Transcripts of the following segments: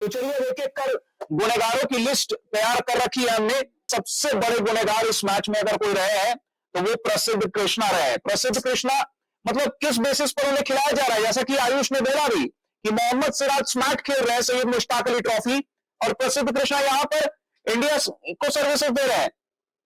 तो चलिए एक एक कर गुनहगारों की लिस्ट तैयार कर रखी है हमने। सबसे बड़े गुनहगार इस मैच में अगर कोई रहे हैं तो वो प्रसिद्ध कृष्णा रहे हैं। प्रसिद्ध कृष्णा मतलब किस बेसिस पर उन्हें खिलाया जा रहा है, जैसा कि आयुष ने बोला भी कि मोहम्मद सिराज स्मैट खेल रहे हैं सैयद मुश्ताक अली ट्रॉफी, और प्रसिद्ध कृष्णा यहां पर इंडिया को सर्विसेज दे रहे हैं।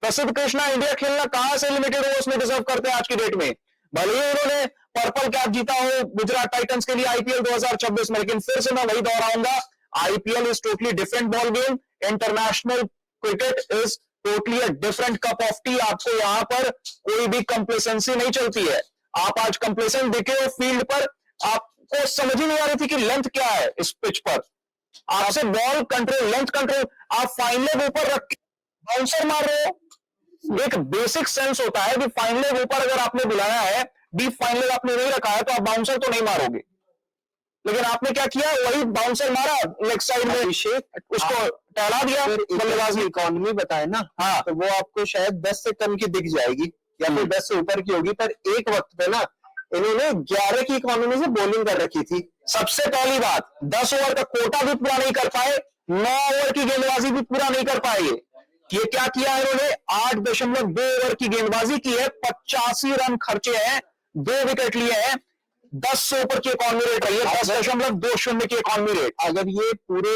प्रसिद्ध कृष्णा इंडिया खेलना कहां से लिमिटेड ओवर्स में डिजर्व करते हैं आज की डेट में। भले ही उन्होंने पर्पल कैप जीता हो गुजरात टाइटंस के लिए आईपीएल 2026 में, लेकिन फिर से मैं वही दोहराऊंगा, IPL is totally different ball game. International cricket is totally a different cup of T. आपको यहां पर कोई भी कंप्लेसेंसी नहीं चलती है। आप आज कंप्लेसेंट दिखे हो फील्ड पर, आपको समझ ही नहीं आ रही थी कि लेंथ क्या है इस पिच पर। आपसे बॉल कंट्रोल, लेंथ कंट्रोल, आप फाइन लेग ऊपर रख के बाउंसर मार रहे हो। एक बेसिक सेंस होता है कि फाइन लेग ऊपर अगर आपने बुलाया है, डीप फाइन लेग आपने नहीं रखा है, तो आप बाउंसर तो नहीं मारोगे। लेकिन आपने क्या किया, वही बाउंसर मारा लेग साइड में, उसको टहला दिया। बल्लेबाज की इकोनॉमी बताए ना, हाँ, तो वो आपको शायद 10 से कम की दिख जाएगी या फिर 10 से ऊपर की होगी, पर एक वक्त पे ना इन्होंने 11 की इकोनॉमी से बॉलिंग कर रखी थी। सबसे पहली बात, 10 ओवर का कोटा भी पूरा नहीं कर पाए, 9 ओवर की गेंदबाजी भी पूरा नहीं कर पाए। ये क्या किया है इन्होंने, 8.2 ओवर की गेंदबाजी की है, 85 रन खर्चे हैं, 2 विकेट लिए हैं, 10 से ऊपर की इकॉनमी रेट रही है, 10.20 की इकॉनमी रेट। अगर ये पूरे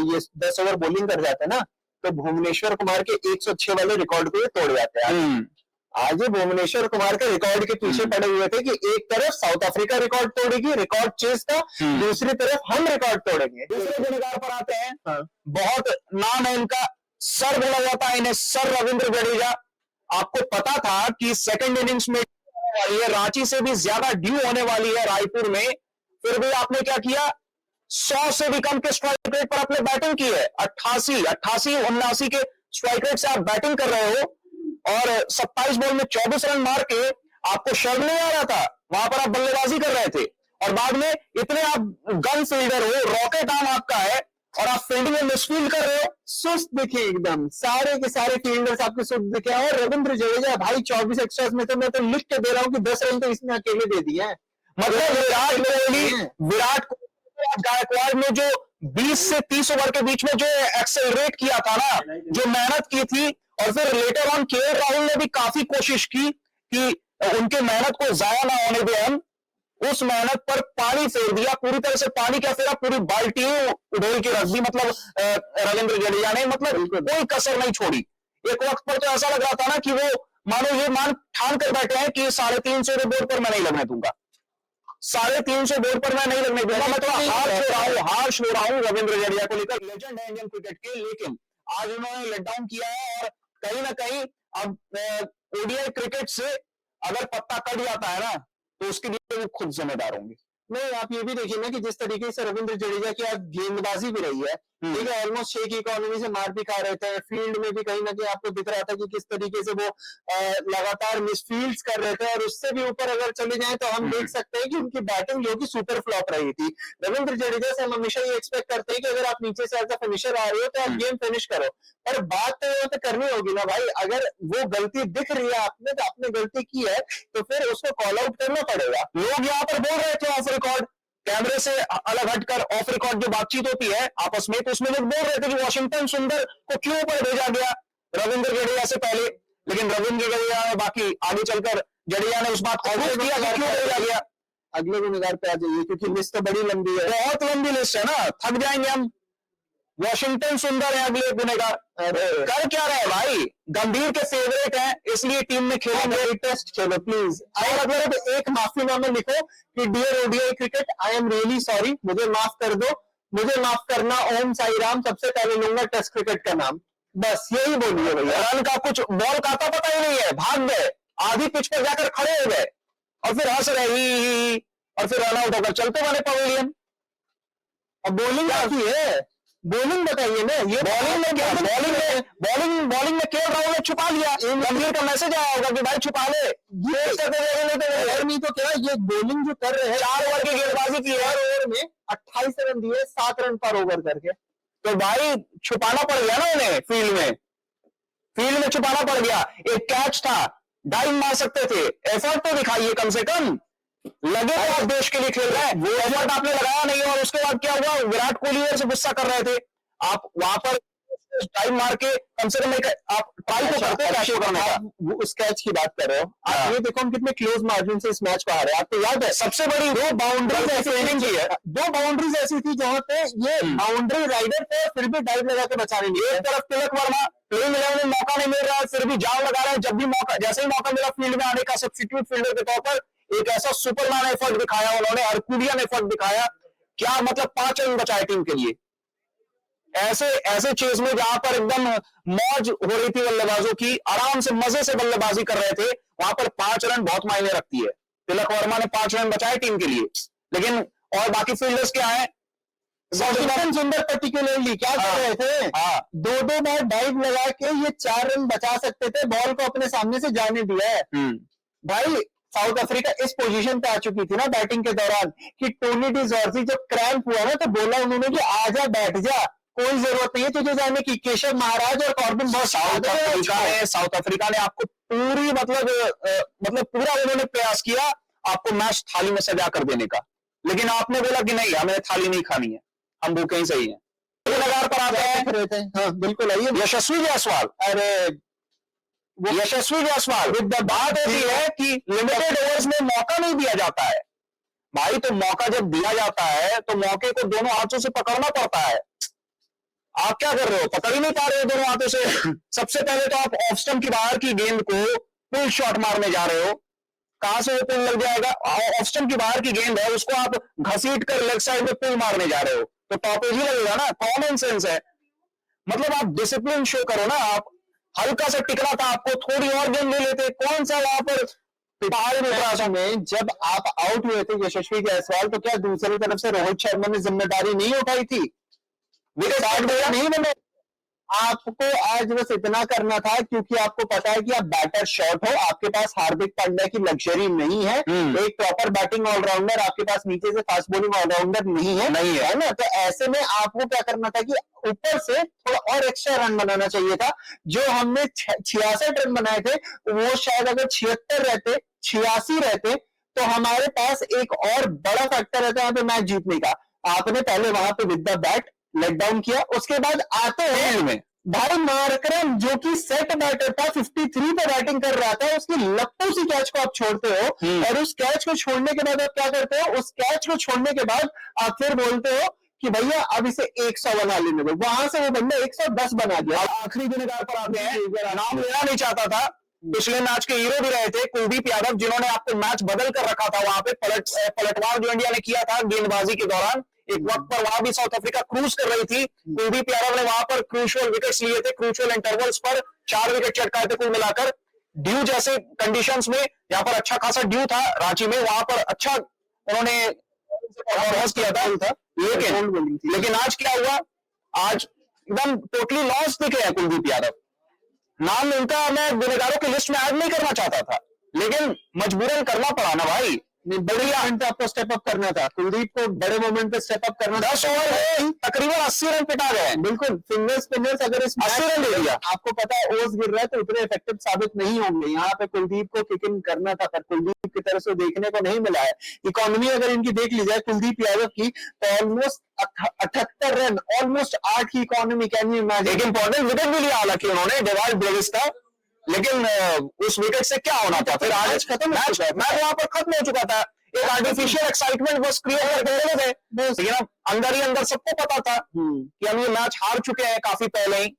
ये 10 ओवर बॉलिंग कर जाते ना, तो भुवनेश्वर कुमार के 106 वाले रिकॉर्ड को ये तोड़ जाते हैं। आज ये भुवनेश्वर कुमार के रिकॉर्ड के पीछे पड़े हुए थे कि एक तरफ साउथ अफ्रीका रिकॉर्ड तोड़ेगी रिकॉर्ड चेस का, दूसरी तरफ हम रिकॉर्ड तोड़ेंगे। दूसरे गुनहगार पर आते हैं। बहुत नाम है इनका, सर बोला जाता है इन्हें, सर रविंद्र जडेजा। आपको पता था कि सेकंड इनिंग्स में वाली है, रांची से भी ज्यादा ड्यू होने वाली है रायपुर में, फिर भी आपने क्या किया, 100 से भी कम के स्ट्राइक रेट पर आपने बैटिंग की है। 88, 89 के स्ट्राइक रेट से आप बैटिंग कर रहे हो, और 27 बॉल में 24 रन मार के आपको शर्म नहीं आ रहा था, वहां पर आप बल्लेबाजी कर रहे थे, और बाद में इतने आप गन फील्डर हो, रॉकेट आर्म आपका है, और आप फील्डिंग में मिसफील्ड कर रहे हो। सुस्त दिखे एकदम, सारे के सारे फील्डर्स आपके सुस्त दिखे। और रविंद्र जडेजा भाई 24 एक्स्ट्रास में तो मैं तो लिख के दे रहा हूँ कि 10 रन तो इसने अकेले दे दिए हैं। मतलब विराट कोहली गायकवाड़ ने जो 20 से 30 ओवर के बीच में जो एक्सेलरेट किया था ना, जो मेहनत की थी, और फिर लेटर ऑन केएल राहुल ने भी काफी कोशिश की कि उनके मेहनत को जाया ना होने दें हम, उस मेहनत पर पानी फेर दिया, पूरी तरह से पानी क्या फेरा, पूरी बाल्टी उड़ेल के रख दी। मतलब रविंद्र जडेजा ने मतलब कोई कसर नहीं छोड़ी। एक वक्त पर तो ऐसा लग रहा था ना कि वो मानो ये मान ठान कर बैठे हैं कि 350 के बोर्ड पर मैं नहीं लगने दूंगा, 350 बोर्ड पर मैं नहीं लगने दूंगा, मैं तो हार छो रहा हूं रविंद्र जडेजा को लेकर। लेजेंड है इंडियन क्रिकेट के, लेकिन आज उन्होंने लेट डाउन किया है, और कहीं ना कहीं अब ओडीआई क्रिकेट से अगर पत्ता कट जाता है ना, तो उसके लिए वो खुद जिम्मेदार होंगे। नहीं, आप ये भी देखिए ना कि जिस तरीके से रविंद्र जडेजा की आज गेंदबाजी भी रही है, ठीक है, ऑलमोस्ट 6 की इकोनॉमी से मार भी खा रहे थे, फील्ड में भी कहीं ना कहीं आपको दिख रहा था कि किस तरीके से वो लगातार मिसफील्ड्स कर रहे थे। और उससे भी ऊपर अगर चले जाएं तो हम देख सकते हैं कि उनकी बैटिंग जो कि सुपर फ्लॉप रही थी। रविंद्र जडेजा से हम हमेशा ये एक्सपेक्ट करते हैं कि अगर आप नीचे से एज अ फिनिशर आ रहे हो तो आप गेम फिनिश करो, पर बात तो करनी होगी ना भाई। अगर वो गलती दिख रही है आपने, तो आपने गलती की है, तो फिर उसको कॉल आउट करना पड़ेगा। लोग यहाँ पर बोल रहे थे ऑफ रिकॉर्ड, कैमरे से अलग हटकर ऑफ रिकॉर्ड जो बातचीत होती है आपस में, तो उसमें लोग बोल रहे थे कि वॉशिंगटन सुंदर को क्यों ऊपर भेजा गया रविंद्र जडेजा से पहले, लेकिन रविंद्र जडेजा ने बाकी आगे चलकर जडेजा ने उस बात को ऑब्वियस किया कि क्यों भेजा गया। अगले गुनहगार पे आ जाइए, क्योंकि लिस्ट तो बड़ी लंबी है, बहुत लंबी लिस्ट है ना, थक जाएंगे हम। वॉशिंगटन सुंदर है अगले गुनहगार। कर क्या रहे भाई, गंभीर के फेवरेट हैं, इसलिए टीम में खेलेंगे। Test Khelo please. अगर एक माफीनामा लिखो कि dear ODI cricket, I am really sorry, मुझे माफ कर दो, मुझे माफ करना, ओम साई राम, सबसे पहले लूंगा टेस्ट क्रिकेट का नाम। बस यही बोलिए भैया। रन का कुछ बॉल का आता पता ही नहीं है, भाग गए, आधी पिच पर जाकर खड़े हो गए, और फिर हंस रहे, और फिर रन आउट होकर चलते बने पवेलियन। अब बॉलिंग आती है, बॉलिंग बताइए ना। ये बॉलिंग में क्या, बॉलिंग में केएल राहुल ने छुपा लिया, गंभीर का मैसेज आया होगा कि भाई छुपा ले, ये नहीं तो क्या, ये बॉलिंग जो कर रहे हैं, 4 ओवर की गेंदबाजी की है, 4 ओवर में 28 रन दिए, 7 रन पर ओवर करके, तो भाई छुपाना पड़ गया ना उन्हें, फील्ड में छुपाना पड़ गया। एक कैच था, डाइव मार सकते थे, एफर्ट तो दिखाइए कम से कम। लगे तो आप देश के लिए खेल रहे हैं, वो एफर्ट आपने लगाया नहीं, और उसके बाद क्या हुआ, विराट कोहली से गुस्सा कर रहे थे आप वहां पर, टाइम मार के कम से कम एक आप ट्राई तो करते कैश करने का। वो उस कैच की बात कर रहे हो आप, ये देखो हम कितने क्लोज मार्जिन से इस मैच को हारे। आपको याद है सबसे बड़ी दो बाउंड्रीज ऐसी फील्डिंग की है, दो बाउंड्रीज ऐसी थी जहां पे ये बाउंड्री राइडर पे फिर भी डाइव लगा के बचा नहीं, एक तरफ तिलक वर्मा प्लेइंग 11 में मौका नहीं मिल रहा है, फिर भी जान लगा रहे हैं, जब भी मौका, जैसे ही मौका मिला फील्ड में आने का सब्स्टिट्यूट फील्डर के तौर पर एक ऐसा सुपरमैन एफर्ट दिखाया उन्होंने, हरकुलियन एफर्ट दिखाया, क्या मतलब 5 रन बचाए टीम के लिए। ऐसे ऐसे चेज में जहां पर एकदम मौज हो रही थी बल्लेबाजों की, आराम से मजे से बल्लेबाजी कर रहे थे, वहां पर 5 रन बहुत मायने रखती है। तिलक वर्मा ने 5 रन बचाए टीम के लिए, लेकिन और बाकी फील्डर्स क्या है, सुंदर पर्टिकुलरली क्या कर रहे थे, दो बार डाइव लगा के ये 4 रन बचा सकते थे, बॉल को अपने सामने से जाने दिया है। भाई साउथ अफ्रीका इस पोजीशन पे आ चुकी थी ना बैटिंग के दौरान कि टोनी डी जॉर्जी जब क्रैम्प हुआ ना तो बोला उन्होंने कि आजा बैठ जा, कोई जरूरत नहीं है तुझे जाने की। केशव महाराज और कॉर्बिन बहुत साउथ अफ्रीका ने आपको पूरी मतलब पूरा उन्होंने प्रयास किया आपको मैच थाली में सजा कर देने का, लेकिन आपने बोला कि नहीं हमें थाली नहीं खानी है, हम भूखे ही सही है। लगातार पर आते हैं, हाँ बिल्कुल आइए यशस्वी जायसवाल। अरे यशस्वी जायसवाल विद द बात होती है कि लिमिटेड ओवर्स में मौका नहीं दिया जाता है भाई, तो मौका जब दिया जाता है तो मौके को दोनों हाथों से पकड़ना पड़ता है। आप क्या कर रहे हो, पकड़ ही नहीं पा रहे हो दोनों हाथों से। सबसे पहले तो आप ऑफ स्टंप की बाहर की गेंद को पुल शॉट मारने जा रहे हो, कहां से वो पुल लग जाएगा, ऑफ स्टंप की बाहर की गेंद है उसको आप घसीट कर लेग साइड में पुल मारने जा रहे हो, तो टॉपेज ही लगेगा ना, कॉमन सेंस है। मतलब आप डिसिप्लिन शो करो ना, आप हल्का सा टिकना था आपको, थोड़ी और गेंद ले लेते, कौन सा वहां पर पहाड़ में जब आप आउट हुए थे यशस्वी जायसवाल, तो क्या दूसरी तरफ से रोहित शर्मा ने जिम्मेदारी नहीं उठाई थी, विकेट नहीं बने। आपको आज बस इतना करना था क्योंकि आपको पता है कि आप बैटर शॉर्ट हो, आपके पास हार्दिक पांड्या की लग्जरी नहीं है, एक प्रॉपर बैटिंग ऑलराउंडर आपके पास नीचे से फास्ट बॉलिंग ऑलराउंडर नहीं है ना, तो ऐसे में आपको क्या करना था कि ऊपर से थोड़ा और एक्स्ट्रा रन बनाना चाहिए था। जो हमने 66 रन बनाए थे वो शायद अगर 76 रहते, 86 रहते तो हमारे पास एक और बड़ा फैक्टर रहता यहाँ पे मैच जीतने का। आपने पहले वहां पे with the bat let down किया, उसके बाद आते हैं में भाई मार्करम जो कि सेट बैटर था, 53 पे बैटिंग कर रहा था, उसकी लपटों सी कैच को आप छोड़ते हो, और उस कैच को छोड़ने के बाद आप क्या करते हो, उस कैच को छोड़ने के बाद आप फिर बोलते हो कि भैया अब इसे 100 बना लेने दो, वहां से वो बंदा 110 बना दिया। आखिरी गुनहगार पर आते हैं, नाम लेना नहीं चाहता था, पिछले मैच के हीरो भी रहे थे कुलदीप यादव, जिन्होंने आपको मैच बदल कर रखा था वहां पे, पलटवार जो इंडिया ने किया था गेंदबाजी के दौरान, एक वक्त पर वहां भी साउथ अफ्रीका क्रूज कर रही थी, कुलदीप यादव ने वहां पर क्रूशियल विकेट्स लिए थे, क्रूशियल इंटरवल्स पर 4 विकेट चटकाए थे कुल मिलाकर। ड्यू जैसे कंडीशंस में यहाँ पर अच्छा खासा ड्यू था रांची में, वहां पर अच्छा उन्होंने परफॉर्मेंस किया था, लेकिन आज क्या हुआ, आज एकदम टोटली लॉस दिखे हैं कुलदीप यादव। नाम इनका मैं गुनहगारों की लिस्ट में ऐड नहीं करना चाहता था, लेकिन मजबूरन करना पड़ा ना भाई, बड़ी मोमेंट पे आपको स्टेप अप करना था, कुलदीप को बड़े मोमेंट पे स्टेप अप करना था। 10 ओवर में तकरीबन 80 रन पिटा गए, बिल्कुल फिंगर स्पिनर्स अगर इस 80 रन ले लिया, आपको पता है ओवर्स गिर रहा है तो उतने इफेक्टिव साबित नहीं होंगे। यहाँ पे कुलदीप को किक इन करना था, पर कुलदीप की तरफ से देखने को नहीं मिला है। इकोनॉमी अगर इनकी देख ली जाए कुलदीप यादव की, तो ऑलमोस्ट 78 रन, ऑलमोस्ट 8 की इकोनॉमी, कैन यू इमेजिन। एक इंपॉर्टेंट विकेट भी लिया हालांकि उन्होंने, डेवाल्ड ब्रेविस का, लेकिन उस विकेट से क्या होना था, फिर आज खत्म, मैच वहां पर खत्म हो चुका था। एक आर्टिफिशियल एक्साइटमेंट बस क्रिएट करते थे, लेकिन अंदर ही अंदर सबको पता था कि हम ये मैच हार चुके हैं काफी पहले ही,